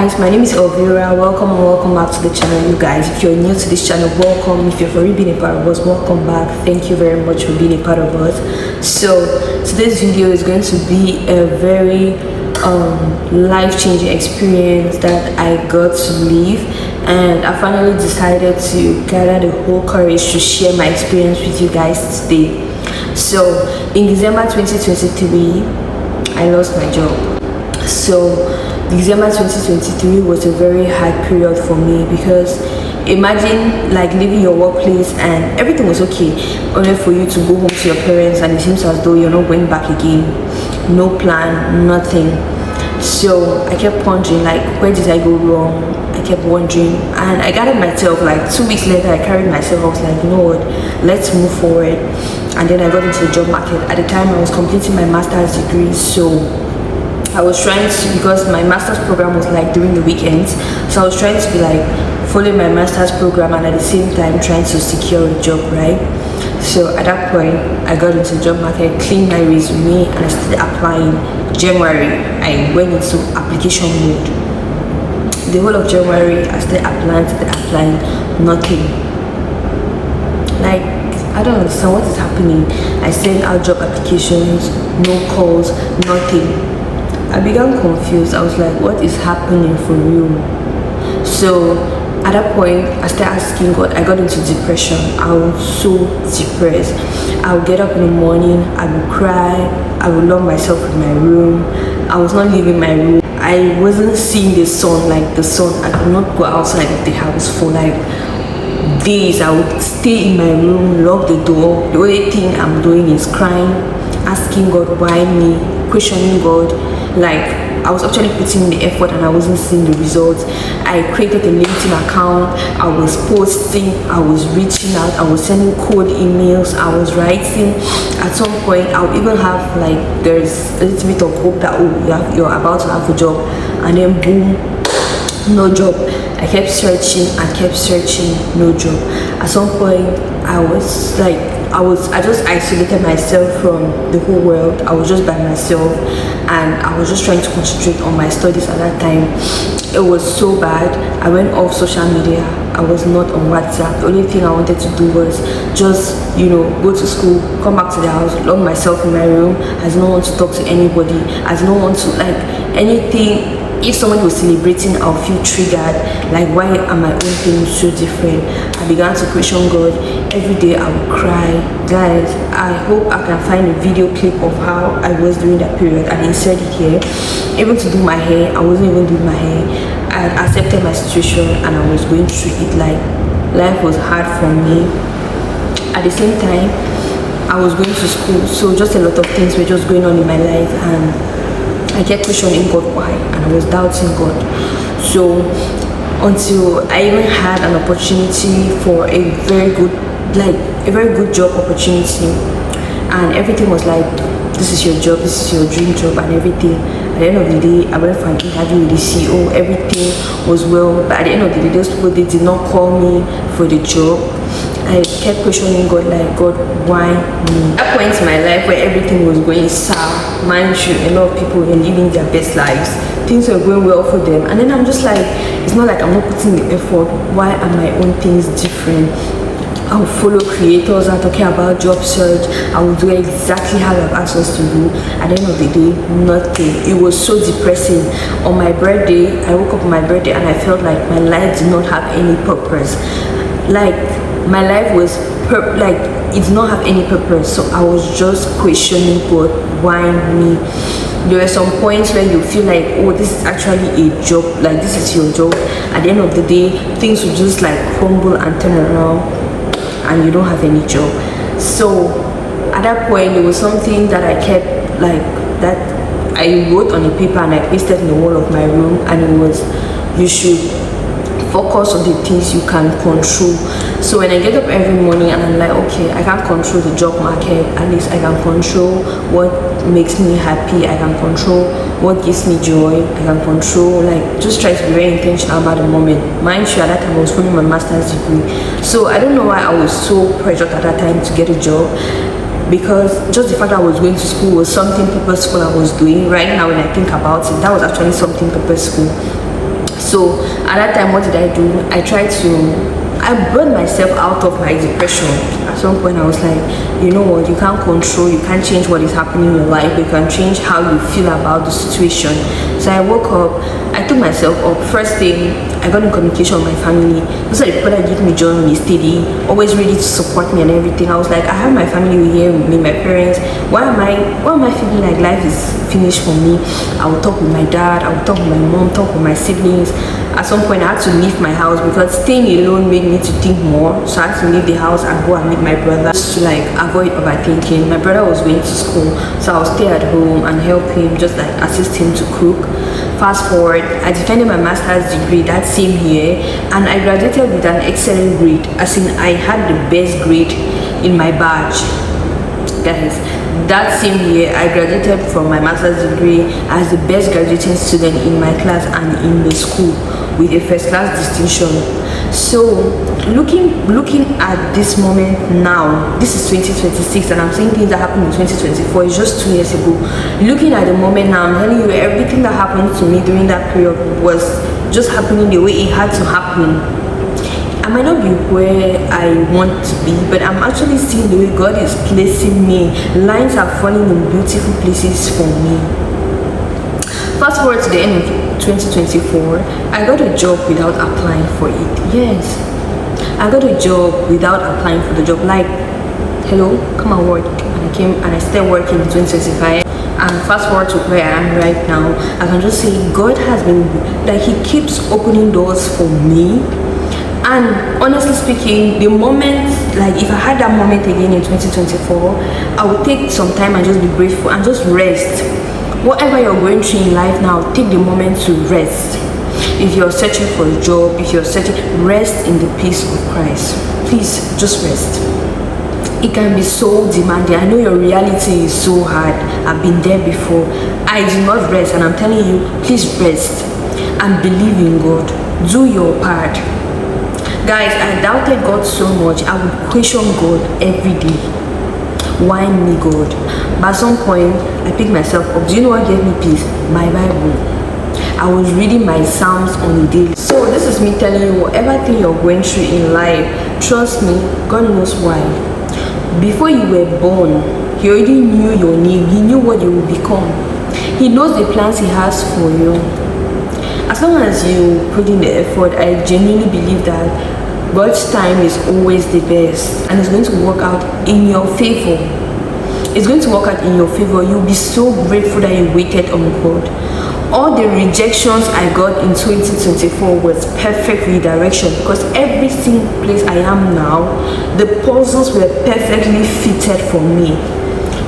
guys, my name is Elvira. Welcome and welcome back to the channel, you guys. If you're new to this channel, welcome. If you've already been a part of us, welcome back. Thank you very much for being a part of us. So today's video is going to be a very life-changing experience that I got to live, and I finally decided to gather the whole courage to share my experience with you guys today. So in December 2023, I lost my job. So December 2023 was a very hard period for me, because imagine like leaving your workplace and everything was okay, only for you to go home to your parents and it seems as though you're not going back again. No plan, nothing. So I kept wondering, like, where did I go wrong? I kept wondering, and I gathered myself. Like 2 weeks later, I carried myself. I was like, you know what, let's move forward. And then I got into the job market. At the time, I was completing my master's degree, so I was trying to, because my master's program was like during the weekends, so I was trying to be like following my master's program and at the same time trying to secure a job, right? So at that point, I got into the job market, cleaned my resume, and I started applying. January, I went into application mode. The whole of January, I started applying, nothing. Like, I don't understand what is happening. I sent out job applications, no calls, nothing. I began confused. I was like, what is happening for real? So at that point, I started asking God. I got into depression. I was so depressed. I would get up in the morning, I would cry, I would lock myself in my room. I was not leaving my room. I wasn't seeing the sun, like the sun. I could not go outside of the house for like days. I would stay in my room, lock the door. The only thing I'm doing is crying, asking God why me, questioning God. Like, I was actually putting in the effort and I wasn't seeing the results. I created a LinkedIn account. I was posting, I was reaching out, I was sending cold emails, I was writing. At some point, I'll even have like, there's a little bit of hope that, oh, you're about to have a job, and then boom, no job. I kept searching, no job. At some point, I just isolated myself from the whole world. I was just by myself, and I was just trying to concentrate on my studies at that time. It was so bad. I went off social media. I was not on WhatsApp. The only thing I wanted to do was just, go to school, come back to the house, lock myself in my room. I did not want to talk to anybody. I did not want to, like, anything. If someone was celebrating, I'll feel triggered. Like, why are my own things so different? I began to question God. Every day I would cry. Guys, I hope I can find a video clip of how I was during that period and insert it here. Even to do my hair, I wasn't even doing my hair. I accepted my situation and I was going through it. Like, life was hard for me. At the same time, I was going to school, so just a lot of things were just going on in my life, and I kept questioning God why, and I was doubting God. So until I even had an opportunity for a very good job opportunity, and everything was like, this is your job, this is your dream job and everything. At the end of the day, I went for an interview with the CEO. Everything was well, but at the end of the day, those people, they did not call me for the job. I kept questioning God, like, God, why me? At that point in my life where everything was going sour, mind you, a lot of people were living their best lives. Things were going well for them. And then I'm just like, it's not like I'm not putting the effort. Why are my own things different? I will follow creators that are talking about job search. I will do exactly how I've asked us to do. At the end of the day, nothing. It was so depressing. On my birthday, I woke up on my birthday and I felt like my life did not have any purpose. Like, my life was it did not have any purpose. So I was just questioning God, why me? There were some points where you feel like, oh, this is actually a job, like this is your job. At the end of the day, things will just like crumble and turn around and you don't have any job. So at that point, there was something that I kept, like, that I wrote on a paper and I pasted in the wall of my room, and it was, you should focus on the things you can control. So when I get up every morning and I'm like, okay, I can't control the job market, at least I can control what makes me happy, I can control what gives me joy, I can control, like, just try to be very intentional about the moment. Mind you, at that time I was following my master's degree, so I don't know why I was so pressured at that time to get a job, because just the fact that I was going to school was something purposeful I was doing. Right now when I think about it, that was actually something purposeful. So at that time, what did I do? I brought myself out of my depression. At some point I was like, you know what, you can't control, you can't change what is happening in your life, but you can change how you feel about the situation. So I woke up, I took myself up. First thing, I got in communication with my family. Those are the people that give me joy on a steady, always ready to support me and everything. I was like, I have my family here with me, my parents. Why am I feeling like life is finished for me? I will talk with my dad, I will talk with my mom, talk with my siblings. At some point I had to leave my house because staying alone made me to think more. So I had to leave the house and go and meet my brother just to like avoid overthinking. My brother was going to school, so I'll stay at home and help him, just like assist him to cook. Fast forward, I defended my master's degree that same year, and I graduated with an excellent grade, as in I had the best grade in my batch. Guys, that same year I graduated from my master's degree as the best graduating student in my class and in the school with a first class distinction. So looking at this moment now, this is 2026 and I'm saying things that happened in 2024, it's just 2 years ago. Looking at the moment now, I'm telling you, everything that happened to me during that period was just happening the way it had to happen. I might not be where I want to be, but I'm actually seeing the way God is placing me. Lines are falling in beautiful places for me. Fast forward to the end of 2024, I got a job without applying for it. Yes, I got a job without applying for the job. Like, hello, come and work. And I came and I started working in 2025. And fast forward to where I am right now, I can just say God has been, like, He keeps opening doors for me. And honestly speaking, the moment, like if I had that moment again in 2024, I would take some time and just be grateful and just rest. Whatever you're going through in life now, take the moment to rest. If you're searching for a job, if you're searching, rest in the peace of Christ. Please, just rest. It can be so demanding. I know your reality is so hard. I've been there before. I do not rest, and I'm telling you, please rest and believe in God. Do your part. Guys, I doubted God so much. I would question God every day. Why me, God? But at some point, I picked myself up. Do you know what gave me peace? My Bible. I was reading my Psalms on a daily. So this is me telling you, whatever thing you're going through in life, trust me, God knows why. Before you were born, He already knew your name. He knew what you would become. He knows the plans He has for you. As long as you put in the effort, I genuinely believe that God's time is always the best, and it's going to work out in your favor. It's going to work out in your favor. You'll be so grateful that you waited on God. All the rejections I got in 2024 was perfect redirection, because every single place I am now, the puzzles were perfectly fitted for me.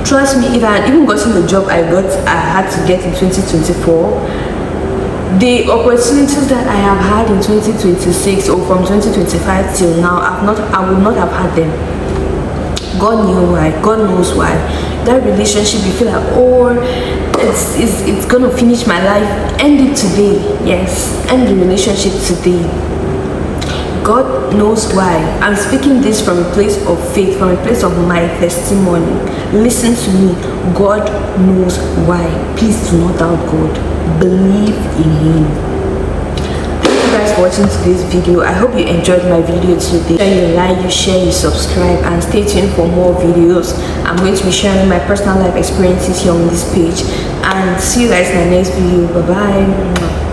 Trust me, if I had even gotten the job I had to get in 2024, the opportunities that I have had in 2026 or from 2025 till now, I would not have had them. God knew why. God knows why. That relationship, you feel like, oh, it's gonna finish my life. End it today. Yes, end the relationship today. God knows why. I'm speaking this from a place of faith, from a place of my testimony. Listen to me. God knows why. Please do not doubt God. Believe in Him. Thank you guys for watching today's video. I hope you enjoyed my video today. You like, you share, you subscribe, and stay tuned for more videos. I'm going to be sharing my personal life experiences here on this page. And see you guys in the next video. Bye bye.